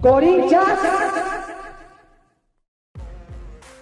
Corinthians!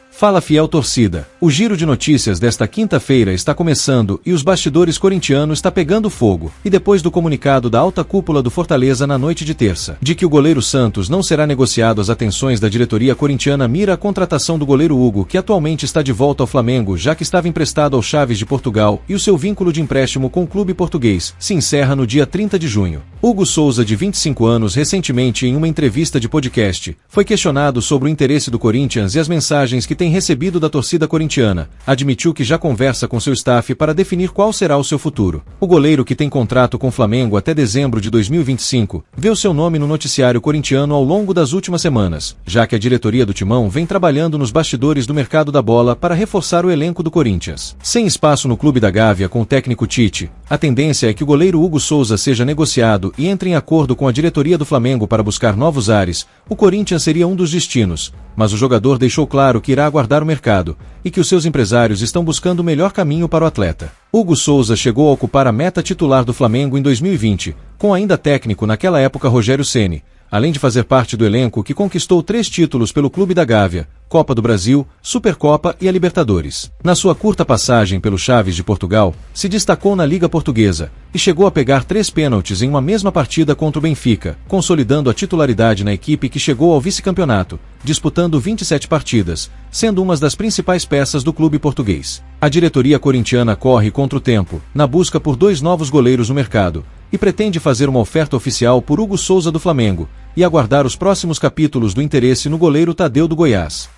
Fala, fiel torcida, o giro de notícias desta quinta-feira está começando e os bastidores corintianos está pegando fogo, e depois do comunicado da alta cúpula do Fortaleza na noite de terça, de que o goleiro Santos não será negociado, as atenções da diretoria corintiana mira a contratação do goleiro Hugo, que atualmente está de volta ao Flamengo, já que estava emprestado ao Chaves de Portugal, e o seu vínculo de empréstimo com o clube português se encerra no dia 30 de junho. Hugo Souza, de 25 anos, recentemente em uma entrevista de podcast, foi questionado sobre o interesse do Corinthians e as mensagens que tem recebido da torcida corintiana. Admitiu que já conversa com seu staff para definir qual será o seu futuro. O goleiro, que tem contrato com o Flamengo até dezembro de 2025, vê o seu nome no noticiário corintiano ao longo das últimas semanas, já que a diretoria do Timão vem trabalhando nos bastidores do mercado da bola para reforçar o elenco do Corinthians. Sem espaço no clube da Gávea com o técnico Tite, a tendência é que o goleiro Hugo Souza seja negociado e entre em acordo com a diretoria do Flamengo para buscar novos ares. O Corinthians seria um dos destinos, mas o jogador deixou claro que irá aguardar o mercado e que os seus empresários estão buscando o melhor caminho para o atleta. Hugo Souza chegou a ocupar a meta titular do Flamengo em 2020, com ainda técnico naquela época Rogério Ceni, além de fazer parte do elenco que conquistou 3 títulos pelo clube da Gávea, Copa do Brasil, Supercopa e a Libertadores. Na sua curta passagem pelo Chaves de Portugal, se destacou na Liga Portuguesa e chegou a pegar 3 pênaltis em uma mesma partida contra o Benfica, consolidando a titularidade na equipe que chegou ao vice-campeonato, disputando 27 partidas, sendo uma das principais peças do clube português. A diretoria corintiana corre contra o tempo, na busca por 2 novos goleiros no mercado, e pretende fazer uma oferta oficial por Hugo Souza do Flamengo, e aguardar os próximos capítulos do interesse no goleiro Tadeu do Goiás.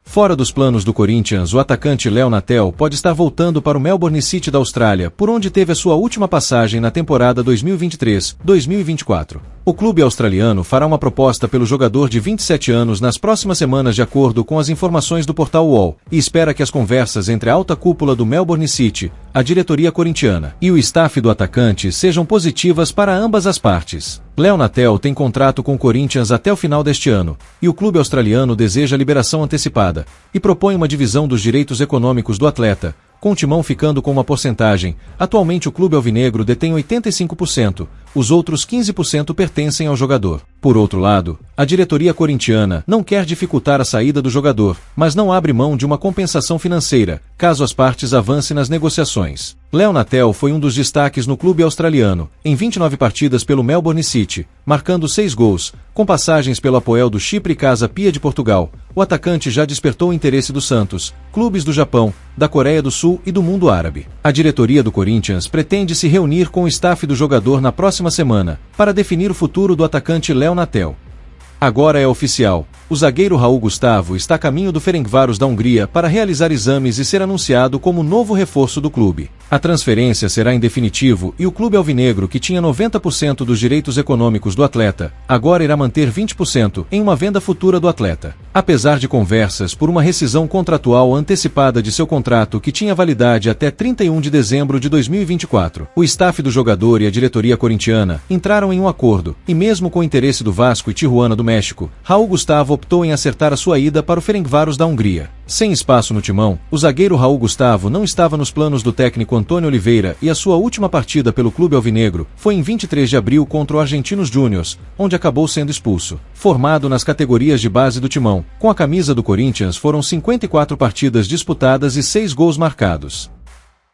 Fora dos planos do Corinthians, o atacante Léo Natel pode estar voltando para o Melbourne City da Austrália, por onde teve a sua última passagem na temporada 2023-2024. O clube australiano fará uma proposta pelo jogador de 27 anos nas próximas semanas, de acordo com as informações do portal UOL, e espera que as conversas entre a alta cúpula do Melbourne City, a diretoria corintiana e o staff do atacante sejam positivas para ambas as partes. Léo Natel tem contrato com o Corinthians até o final deste ano, e o clube australiano deseja a liberação antecipada e propõe uma divisão dos direitos econômicos do atleta, com o Timão ficando com uma porcentagem. Atualmente o clube alvinegro detém 85%, os outros 15% pertencem ao jogador. Por outro lado, a diretoria corintiana não quer dificultar a saída do jogador, mas não abre mão de uma compensação financeira, caso as partes avancem nas negociações. Léo Natel foi um dos destaques no clube australiano, em 29 partidas pelo Melbourne City, marcando 6 gols, com passagens pelo Apoel do Chipre e Casa Pia de Portugal. O atacante já despertou o interesse do Santos, clubes do Japão, da Coreia do Sul e do mundo árabe. A diretoria do Corinthians pretende se reunir com o staff do jogador na próxima semana, para definir o futuro do atacante Léo Natel. Agora é oficial, o zagueiro Raul Gustavo está a caminho do Ferencváros da Hungria para realizar exames e ser anunciado como novo reforço do clube. A transferência será em definitivo e o clube alvinegro, que tinha 90% dos direitos econômicos do atleta, agora irá manter 20% em uma venda futura do atleta. Apesar de conversas por uma rescisão contratual antecipada de seu contrato, que tinha validade até 31 de dezembro de 2024, o staff do jogador e a diretoria corintiana entraram em um acordo, e mesmo com o interesse do Vasco e Tijuana do México, Raul Gustavo optou em acertar a sua ida para o Ferencváros da Hungria. Sem espaço no Timão, o zagueiro Raul Gustavo não estava nos planos do técnico Antônio Oliveira, e a sua última partida pelo clube alvinegro foi em 23 de abril contra o Argentinos Júniors, onde acabou sendo expulso. Formado nas categorias de base do Timão, com a camisa do Corinthians foram 54 partidas disputadas e 6 gols marcados.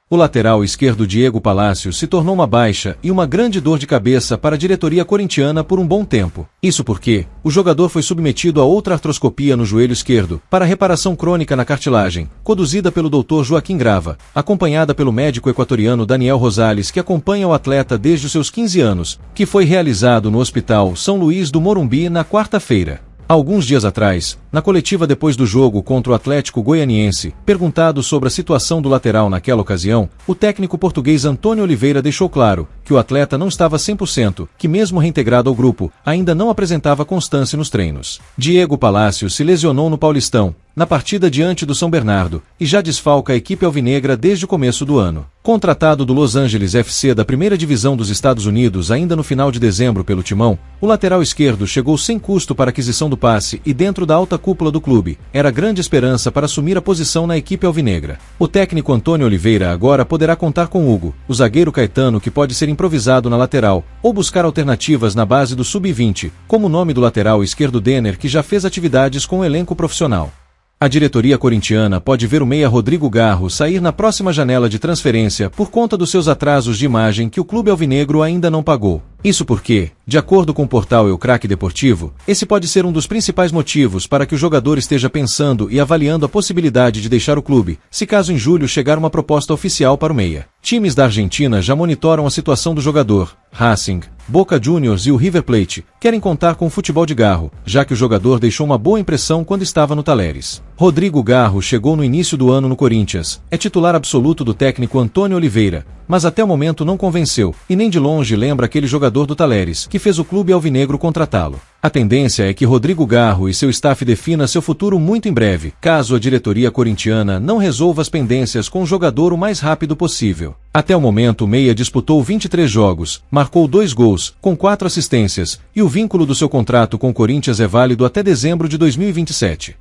O lateral esquerdo Diego Palacios se tornou uma baixa e uma grande dor de cabeça para a diretoria corintiana por um bom tempo. Isso porque o jogador foi submetido a outra artroscopia no joelho esquerdo para reparação crônica na cartilagem, conduzida pelo Dr. Joaquim Grava, acompanhada pelo médico equatoriano Daniel Rosales, que acompanha o atleta desde os seus 15 anos, que foi realizado no Hospital São Luís do Morumbi na quarta-feira. Alguns dias atrás, na coletiva depois do jogo contra o Atlético Goianiense, perguntado sobre a situação do lateral naquela ocasião, o técnico português Antônio Oliveira deixou claro que o atleta não estava 100%, que mesmo reintegrado ao grupo, ainda não apresentava constância nos treinos. Diego Palacios se lesionou no Paulistão, na partida diante do São Bernardo, e já desfalca a equipe alvinegra desde o começo do ano. Contratado do Los Angeles FC da primeira divisão dos Estados Unidos ainda no final de dezembro pelo Timão, o lateral esquerdo chegou sem custo para a aquisição do passe e dentro da alta cúpula do clube, era grande esperança para assumir a posição na equipe alvinegra. O técnico Antônio Oliveira agora poderá contar com Hugo, o zagueiro Caetano que pode ser improvisado na lateral, ou buscar alternativas na base do sub-20, como o nome do lateral esquerdo Denner que já fez atividades com o elenco profissional. A diretoria corintiana pode ver o meia Rodrigo Garro sair na próxima janela de transferência por conta dos seus atrasos de imagem que o clube alvinegro ainda não pagou. Isso porque, de acordo com o portal El Craque Deportivo, esse pode ser um dos principais motivos para que o jogador esteja pensando e avaliando a possibilidade de deixar o clube, se caso em julho chegar uma proposta oficial para o meia. Times da Argentina já monitoram a situação do jogador. Racing, Boca Juniors e o River Plate querem contar com o futebol de Garro, já que o jogador deixou uma boa impressão quando estava no Talleres. Rodrigo Garro chegou no início do ano no Corinthians, é titular absoluto do técnico Antônio Oliveira, mas até o momento não convenceu, e nem de longe lembra aquele jogador do Talleres, que fez o clube alvinegro contratá-lo. A tendência é que Rodrigo Garro e seu staff defina seu futuro muito em breve, caso a diretoria corintiana não resolva as pendências com o jogador o mais rápido possível. Até o momento o meia disputou 23 jogos, marcou 2 gols, com 4 assistências, e o vínculo do seu contrato com o Corinthians é válido até dezembro de 2027.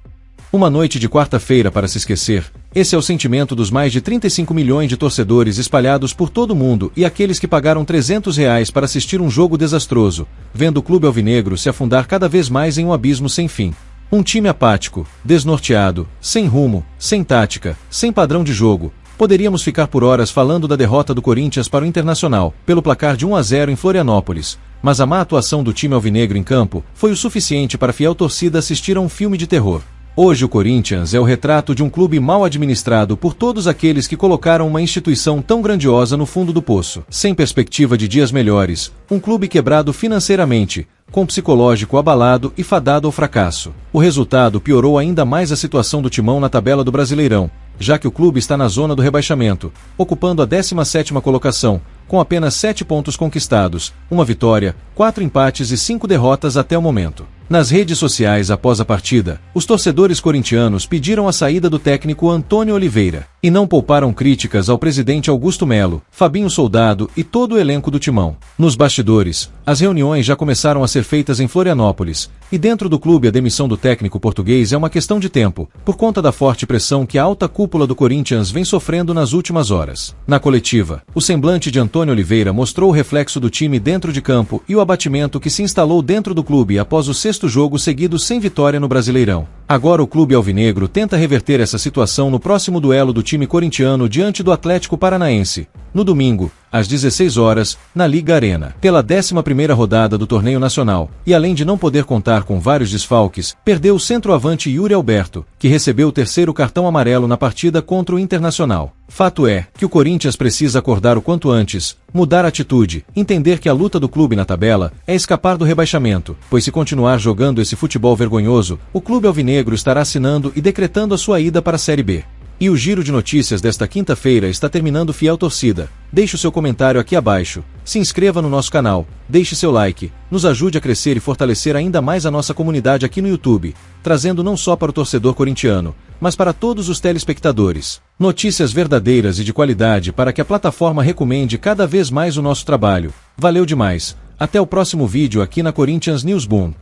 Uma noite de quarta-feira para se esquecer, esse é o sentimento dos mais de 35 milhões de torcedores espalhados por todo o mundo e aqueles que pagaram R$300 para assistir um jogo desastroso, vendo o clube alvinegro se afundar cada vez mais em um abismo sem fim. Um time apático, desnorteado, sem rumo, sem tática, sem padrão de jogo. Poderíamos ficar por horas falando da derrota do Corinthians para o Internacional, pelo placar de 1-0 em Florianópolis, mas a má atuação do time alvinegro em campo foi o suficiente para a fiel torcida assistir a um filme de terror. Hoje o Corinthians é o retrato de um clube mal administrado por todos aqueles que colocaram uma instituição tão grandiosa no fundo do poço, sem perspectiva de dias melhores, um clube quebrado financeiramente, com psicológico abalado e fadado ao fracasso. O resultado piorou ainda mais a situação do Timão na tabela do Brasileirão, já que o clube está na zona do rebaixamento, ocupando a 17ª colocação, com apenas 7 pontos conquistados, 1 vitória, 4 empates e 5 derrotas até o momento. Nas redes sociais após a partida, os torcedores corintianos pediram a saída do técnico Antônio Oliveira, e não pouparam críticas ao presidente Augusto Melo, Fabinho Soldado e todo o elenco do Timão. Nos bastidores, as reuniões já começaram a ser feitas em Florianópolis, e dentro do clube a demissão do técnico português é uma questão de tempo, por conta da forte pressão que a alta cúpula do Corinthians vem sofrendo nas últimas horas. Na coletiva, o semblante de Antônio Oliveira mostrou o reflexo do time dentro de campo e o abatimento que se instalou dentro do clube após o 6º jogo seguido sem vitória no Brasileirão. Agora o clube alvinegro tenta reverter essa situação no próximo duelo do time corintiano diante do Atlético Paranaense, no domingo, às 16 horas, na Liga Arena, pela 11ª rodada do torneio nacional, e além de não poder contar com vários desfalques, perdeu o centroavante Yuri Alberto, que recebeu o 3º cartão amarelo na partida contra o Internacional. Fato é que o Corinthians precisa acordar o quanto antes, mudar a atitude, entender que a luta do clube na tabela é escapar do rebaixamento, pois se continuar jogando esse futebol vergonhoso, o clube alvinegro estará assinando e decretando a sua ida para a Série B. E o giro de notícias desta quinta-feira está terminando, fiel torcida. Deixe o seu comentário aqui abaixo, se inscreva no nosso canal, deixe seu like, nos ajude a crescer e fortalecer ainda mais a nossa comunidade aqui no YouTube, trazendo não só para o torcedor corintiano, mas para todos os telespectadores. Notícias verdadeiras e de qualidade para que a plataforma recomende cada vez mais o nosso trabalho. Valeu demais. Até o próximo vídeo aqui na Corinthians News Boom.